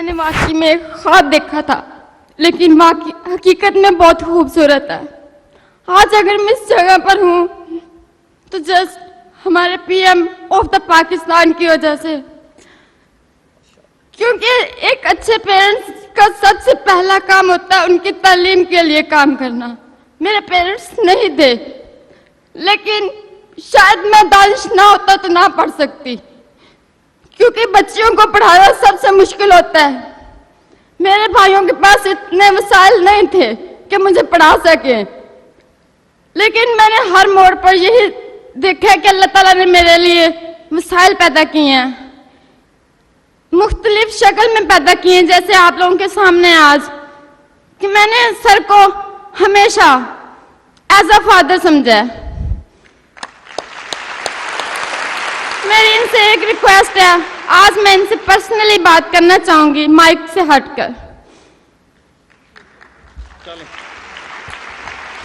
میں نے واقعی میں ایک خواب دیکھا تھا، لیکن واقعی حقیقت میں بہت خوبصورت ہے. آج اگر میں اس جگہ پر ہوں تو جسٹ ہمارے P M of the Pakistan کی وجہ سے، کیونکہ ایک اچھے پیرنٹس کا سب سے پہلا کام ہوتا ہے ان کی تعلیم کے لیے کام کرنا. میرے پیرنٹس نہیں تھے، لیکن شاید میں دانش نہ ہوتا تو نہ پڑھ سکتی، کیونکہ بچیوں کو پڑھانا سب سے مشکل ہوتا ہے. میرے بھائیوں کے پاس اتنے وسائل نہیں تھے کہ مجھے پڑھا سکیں، لیکن میں نے ہر موڑ پر یہی دیکھا کہ اللہ تعالیٰ نے میرے لیے وسائل پیدا کیے ہیں، مختلف شکل میں پیدا کیے ہیں. جیسے آپ لوگوں کے سامنے آج کہ میں نے سر کو ہمیشہ ایز اے فادر سمجھا ہے. میری ان سے ایک ریکویسٹ ہے، آج میں ان سے پرسنلی بات کرنا چاہوں گی مائک سے ہٹ کر.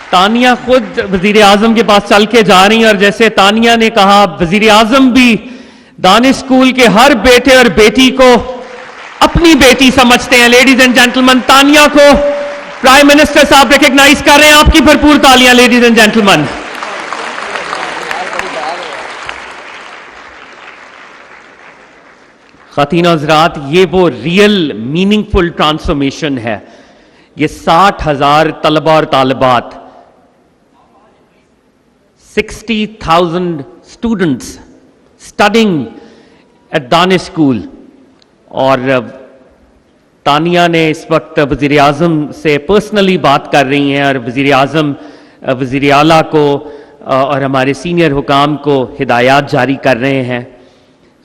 تانیہ خود وزیر اعظم کے پاس چل کے جا رہی ہیں، اور جیسے تانیہ نے کہا وزیر اعظم بھی دانش اسکول کے ہر بیٹے اور بیٹی کو اپنی بیٹی سمجھتے ہیں. لیڈیز اینڈ جینٹلمن، تانیہ کو پرائم منسٹر صاحب ریکگنائز کر رہے ہیں. آپ کی بھرپور تالیاں لیڈیز اینڈ جینٹلمن. خواتین و حضرات، یہ وہ ریئل میننگ فل ٹرانسفارمیشن ہے. یہ 60,000 طلبہ اور طالبات، 60,000 students studying at Danish school. اور تانیہ نے اس وقت وزیر اعظم سے پرسنلی بات کر رہی ہیں، اور وزیر اعظم وزیر اعلیٰ کو اور ہمارے سینئر حکام کو ہدایات جاری کر رہے ہیں.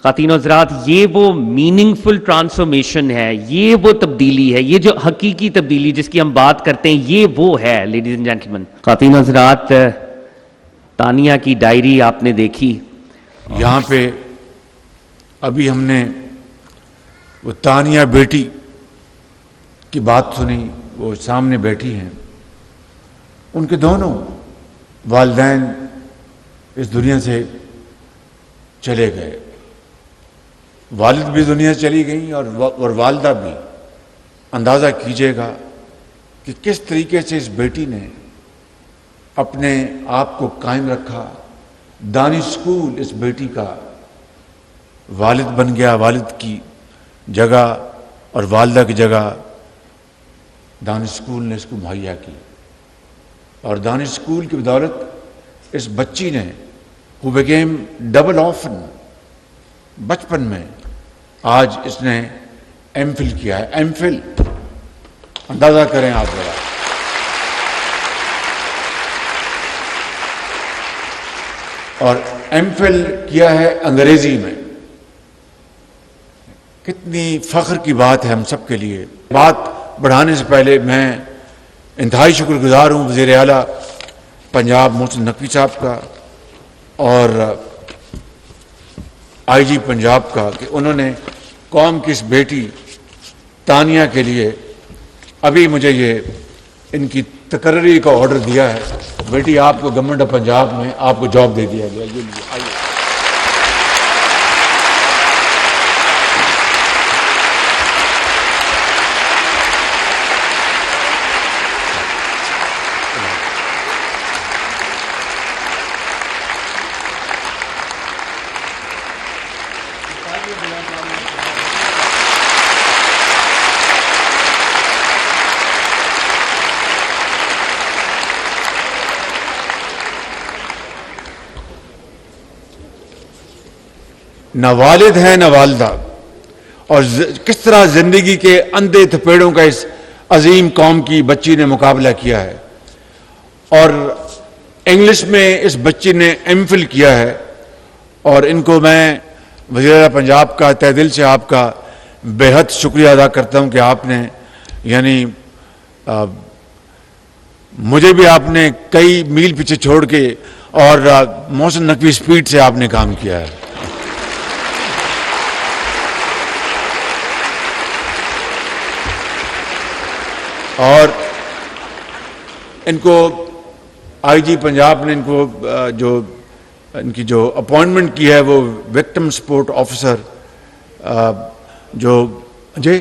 خواتین و حضرات، یہ وہ میننگ فل ٹرانسفارمیشن ہے، یہ وہ تبدیلی ہے، یہ جو حقیقی تبدیلی جس کی ہم بات کرتے ہیں، یہ وہ ہے. لیڈیز اینڈ جینٹلمین، خواتین و حضرات، تانیہ کی ڈائری آپ نے دیکھی. یہاں پہ ابھی ہم نے وہ تانیہ بیٹی کی بات سنی، وہ سامنے بیٹھی ہیں. ان کے دونوں والدین اس دنیا سے چلے گئے. والد بھی دنیا سے چلی گئیں اور والدہ بھی. اندازہ کیجئے گا کہ کس طریقے سے اس بیٹی نے اپنے آپ کو قائم رکھا. دانش اسکول اس بیٹی کا والد بن گیا. والد کی جگہ اور والدہ کی جگہ دانش اسکول نے اس کو مہیا کی. اور دانش اسکول کی بدولت اس بچی نے who became ڈبل آفن، بچپن میں آج اس نے ایم فل کیا ہے. ایم فل اندازہ کریں آپ ذرا. اور ایم فل کیا ہے انگریزی میں. کتنی فخر کی بات ہے ہم سب کے لیے. بات بڑھانے سے پہلے میں انتہائی شکر گزار ہوں وزیر اعلیٰ پنجاب محسن نقوی صاحب کا اور آئی جی پنجاب کا کہ انہوں نے قوم کی اس بیٹی تانیہ کے لیے ابھی مجھے یہ ان کی تقرری کا آرڈر دیا ہے. بیٹی آپ کو گورنمنٹ آف پنجاب میں آپ کو جاب دے دیا گیا. یہ آئیے. نہ والد ہے نہ والدہ، اور کس طرح زندگی کے اندھے تھپیڑوں کا اس عظیم قوم کی بچی نے مقابلہ کیا ہے. اور انگلش میں اس بچی نے ایم فل کیا ہے. اور ان کو میں وزیر اعلیٰ پنجاب کا تہ دل سے آپ کا بے حد شکریہ ادا کرتا ہوں کہ آپ نے یعنی مجھے بھی آپ نے کئی میل پیچھے چھوڑ کے اور محسن نقوی سپیڈ سے آپ نے کام کیا ہے. اور ان کو آئی جی پنجاب نے ان کو ان کی جو اپوائنٹمنٹ کی ہے وہ وکٹم سپورٹ آفیسر جو جی